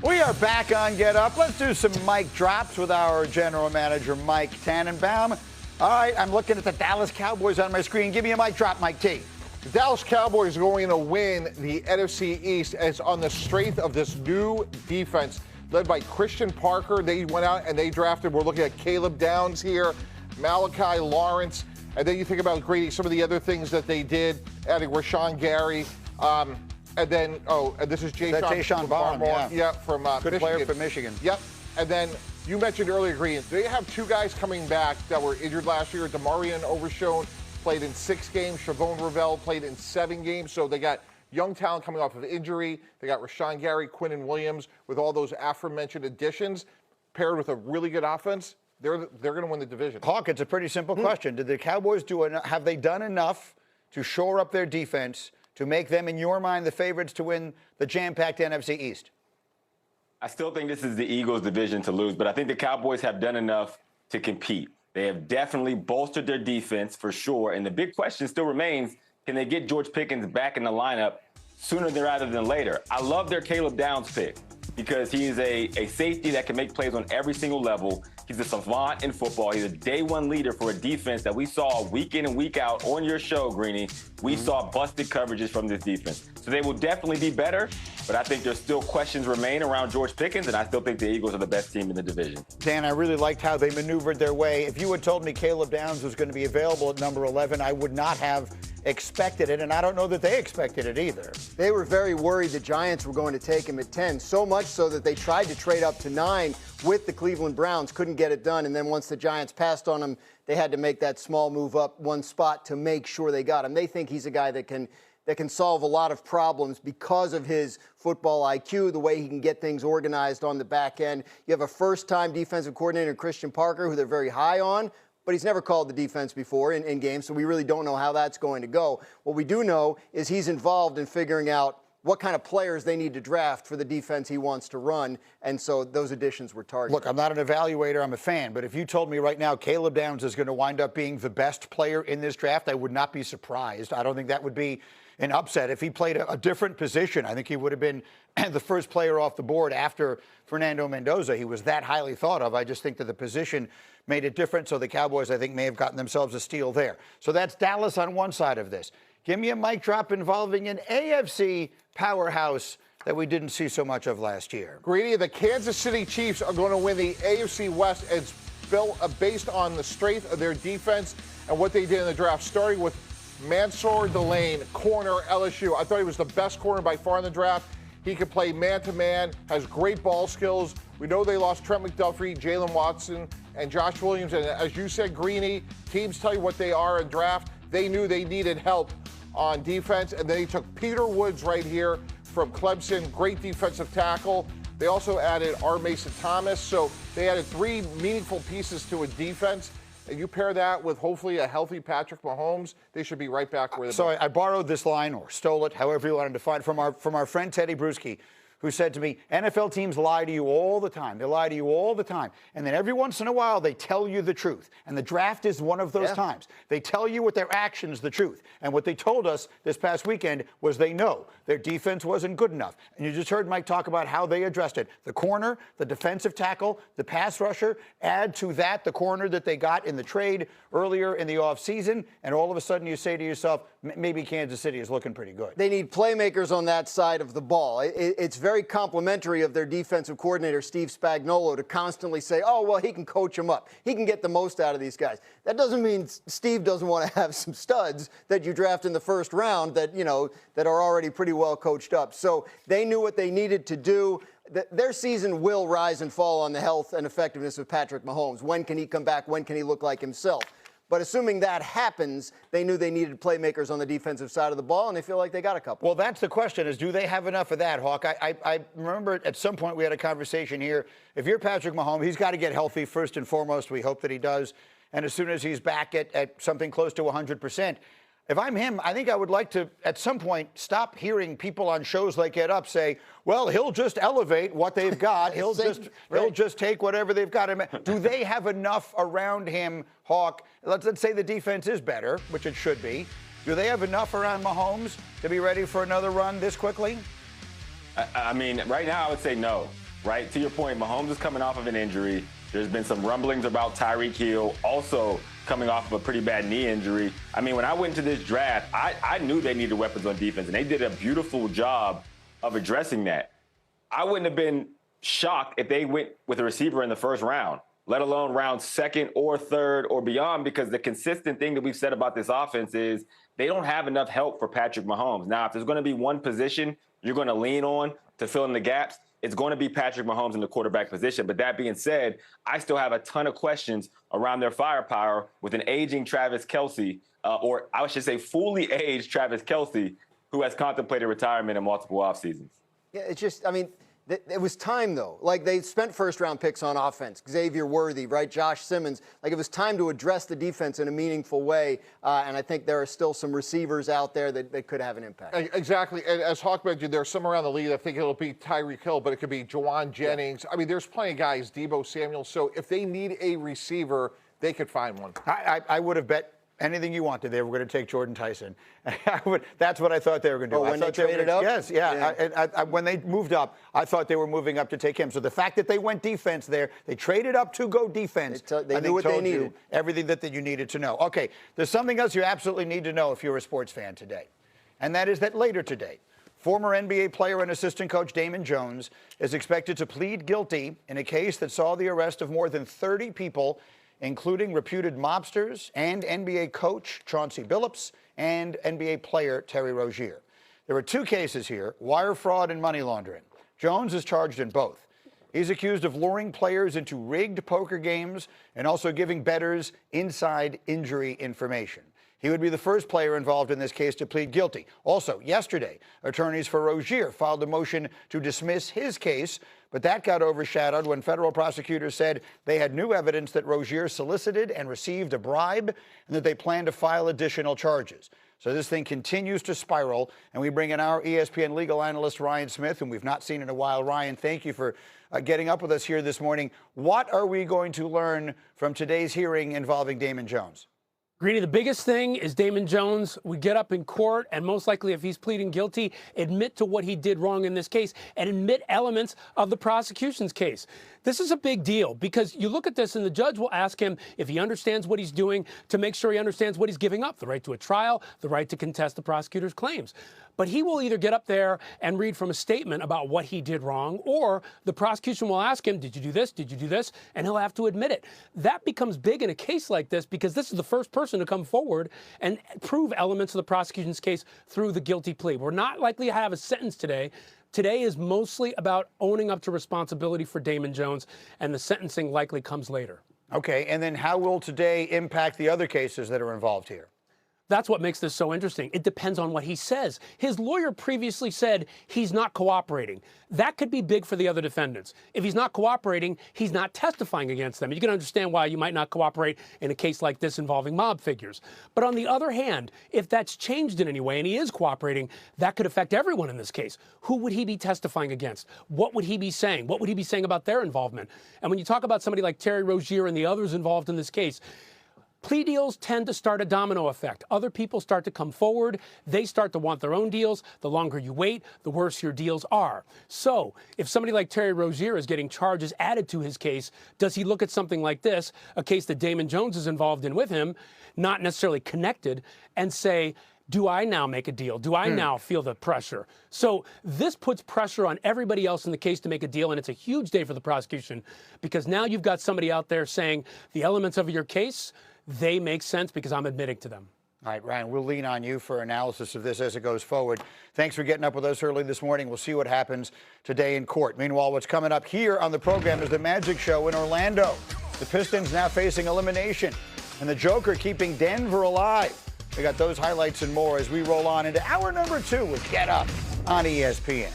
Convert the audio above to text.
We are back on Get Up. Let's do some mic drops with our general manager, Mike Tannenbaum. All right, I'm looking at the Dallas Cowboys on my screen. Give me a mic drop, Mike T. The Dallas Cowboys are going to win the NFC East as on the strength of this new defense led by Christian Parker. They went out and they drafted, we're looking at Caleb Downs here, Malachi Lawrence, and then you think about Grady, some of the other things that they did, adding Rashawn Gary, and then, and this is Jayshon Bond, from Good Michigan. player from Michigan. Yep, and then you mentioned earlier, Green, they have two guys coming back that were injured last year. DeMarion Overshone played in 6 games. Shavon Ravel played in 7 games. So they got young talent coming off of injury. They got Rashawn Gary, Quinnen Williams with all those aforementioned additions paired with a really good offense. They're going to win the division. Hawk, it's a pretty simple question. Did the Cowboys do enough? Have they done enough to shore up their defense to make them, in your mind, the favorites to win the jam-packed NFC East? I still think this is the Eagles' division to lose, but I think the Cowboys have done enough to compete. They have definitely bolstered their defense for sure, and the big question still remains, can they get George Pickens back in the lineup sooner rather than later? I love their Caleb Downs pick because he is a safety that can make plays on every single level. He's a savant in football. He's a day-one leader for a defense that we saw week in and week out on your show, Greeny. We saw busted coverages from this defense. So they will definitely be better, but I think there's still questions remain around George Pickens, and I still think the Eagles are the best team in the division. Dan, I really liked how they maneuvered their way. If you had told me Caleb Downs was going to be available at number 11, I would not have expected it, and I don't know that they expected it either. They were very worried the Giants were going to take him at 10, so much so that they tried to trade up to 9 with the Cleveland Browns, couldn't get it done, and then once the Giants passed on him, they had to make that small move up one spot to make sure they got him. They think he's a guy that can solve a lot of problems because of his football IQ, the way he can get things organized on the back end. You have a first-time defensive coordinator, Christian Parker, who they're very high on, but he's never called the defense before in games, so we really don't know how that's going to go. What we do know is he's involved in figuring out what kind of players they need to draft for the defense he wants to run, and so those additions were targeted. Look, I'm not an evaluator, I'm a fan, but if you told me right now Caleb Downs is going to wind up being the best player in this draft, I would not be surprised. I don't think that would be an upset. If he played a different position, I think he would have been the first player off the board after Fernando Mendoza. He was that highly thought of. I just think that the position made it different, so the Cowboys, I think, may have gotten themselves a steal there. So that's Dallas on one side of this. Give me a mic drop involving an AFC powerhouse that we didn't see so much of last year. Greedy, the Kansas City Chiefs are going to win the AFC West. It's built based on the strength of their defense and what they did in the draft, starting with Mansour Delane, corner, LSU. I thought he was the best corner by far in the draft. He can play man-to-man, has great ball skills. We know they lost Trent McDuffie, Jalen Watson, and Josh Williams. And as you said, Greeny, teams tell you what they are in draft. They knew they needed help on defense, and then he took Peter Woods right here from Clemson, great defensive tackle. They also added R. Mason Thomas, so they added 3 meaningful pieces to a defense. And you pair that with hopefully a healthy Patrick Mahomes, they should be right back where they're. So I borrowed this line, or stole it, however you wanted to find, from our friend Teddy Bruschi, who said to me, NFL teams lie to you all the time. They lie to you all the time. And then every once in a while, they tell you the truth. And the draft is one of those times. They tell you with their actions the truth. And what they told us this past weekend was they know their defense wasn't good enough. And you just heard Mike talk about how they addressed it. The corner, the defensive tackle, the pass rusher, add to that the corner that they got in the trade earlier in the offseason, and all of a sudden you say to yourself, maybe Kansas City is looking pretty good. They need playmakers on that side of the ball. It's very complimentary of their defensive coordinator, Steve Spagnuolo, to constantly say, oh, well, he can coach them up. He can get the most out of these guys. That doesn't mean Steve doesn't want to have some studs that you draft in the first round that, you know, that are already pretty well coached up. So they knew what they needed to do. Their season will rise and fall on the health and effectiveness of Patrick Mahomes. When can he come back? When can he look like himself? But assuming that happens, they knew they needed playmakers on the defensive side of the ball, and they feel like they got a couple. Well, that's the question, is do they have enough of that, Hawk? I remember at some point we had a conversation here. If you're Patrick Mahomes, he's got to get healthy first and foremost. We hope that he does. And as soon as he's back at something close to 100%, if I'm him, I think I would like to, at some point, stop hearing people on shows like Get Up say, well, he'll just elevate what they've got. He'll just take whatever they've got. Do they have enough around him, Hawk? Let's say the defense is better, which it should be. Do they have enough around Mahomes to be ready for another run this quickly? I mean, right now I would say no. right? To your point, Mahomes is coming off of an injury. There's been some rumblings about Tyreek Hill also coming off of a pretty bad knee injury. I mean, when I went into this draft, I knew they needed weapons on defense, and they did a beautiful job of addressing that. I wouldn't have been shocked if they went with a receiver in the first round, let alone round second or third or beyond, because the consistent thing that we've said about this offense is they don't have enough help for Patrick Mahomes. Now, if there's going to be one position you're going to lean on to fill in the gaps, it's going to be Patrick Mahomes in the quarterback position. But that being said, I still have a ton of questions around their firepower with an aging Travis Kelce, or I should say fully aged Travis Kelce, who has contemplated retirement in multiple offseasons. Yeah, it's just, I mean, it was time, though. Like, they spent first-round picks on offense. Xavier Worthy, right? Josh Simmons. Like, it was time to address the defense in a meaningful way. And I think there are still some receivers out there that could have an impact. Exactly. And as Hawk mentioned, there's some around the league. I think it'll be Tyreek Hill, but it could be Jawan Jennings. I mean, there's plenty of guys, Deebo Samuel. So if they need a receiver, they could find one. I would have bet anything you wanted they were going to take Jordan Tyson. That's what I thought they were going to do. When they traded up? Yes, yeah. When they moved up, I thought they were moving up to take him. So the fact that they went defense there, they traded up to go defense. They knew what they needed. Everything that you needed to know. Okay, there's something else you absolutely need to know if you're a sports fan today. And that is that later today, former NBA player and assistant coach Damon Jones is expected to plead guilty in a case that saw the arrest of more than 30 people, including reputed mobsters and NBA coach Chauncey Billups and NBA player Terry Rozier. There are two cases here, wire fraud and money laundering. Jones is charged in both. He's accused of luring players into rigged poker games and also giving bettors inside injury information. He would be the first player involved in this case to plead guilty. Also, yesterday, attorneys for Rozier filed a motion to dismiss his case, but that got overshadowed when federal prosecutors said they had new evidence that Rozier solicited and received a bribe and that they plan to file additional charges. So this thing continues to spiral, and we bring in our ESPN legal analyst, Ryan Smith, whom we've not seen in a while. Ryan, thank you for getting up with us here this morning. What are we going to learn from today's hearing involving Damon Jones? Greeny, the biggest thing is Damon Jones would get up in court and most likely, if he's pleading guilty, admit to what he did wrong in this case and admit elements of the prosecution's case. This is a big deal because you look at this and the judge will ask him if he understands what he's doing to make sure he understands what he's giving up, the right to a trial, the right to contest the prosecutor's claims. But he will either get up there and read from a statement about what he did wrong, or the prosecution will ask him, did you do this? Did you do this? And he'll have to admit it. That becomes big in a case like this because this is the first person to come forward and prove elements of the prosecution's case through the guilty plea. We're not likely to have a sentence today. Today is mostly about owning up to responsibility for Damon Jones, and the sentencing likely comes later. Okay, and then how will today impact the other cases that are involved here? That's what makes this so interesting. It depends on what he says. His lawyer previously said he's not cooperating. That could be big for the other defendants. If he's not cooperating, he's not testifying against them. You can understand why you might not cooperate in a case like this involving mob figures. But on the other hand, if that's changed in any way and he is cooperating, that could affect everyone in this case. Who would he be testifying against? What would he be saying? What would he be saying about their involvement? And when you talk about somebody like Terry Rozier and the others involved in this case, plea deals tend to start a domino effect. Other people start to come forward. They start to want their own deals. The longer you wait, the worse your deals are. So if somebody like Terry Rozier is getting charges added to his case, does he look at something like this, a case that Damon Jones is involved in with him, not necessarily connected, and say, do I now make a deal? Do I now feel the pressure? So this puts pressure on everybody else in the case to make a deal, and it's a huge day for the prosecution because now you've got somebody out there saying the elements of your case, they make sense because I'm admitting to them. All right, Ryan, we'll lean on you for analysis of this as it goes forward. Thanks for getting up with us early this morning. We'll see what happens today in court. Meanwhile, what's coming up here on the program is the Magic Show in Orlando. The Pistons now facing elimination, and the Joker keeping Denver alive. We got those highlights and more as we roll on into hour number 2 with Get Up on ESPN.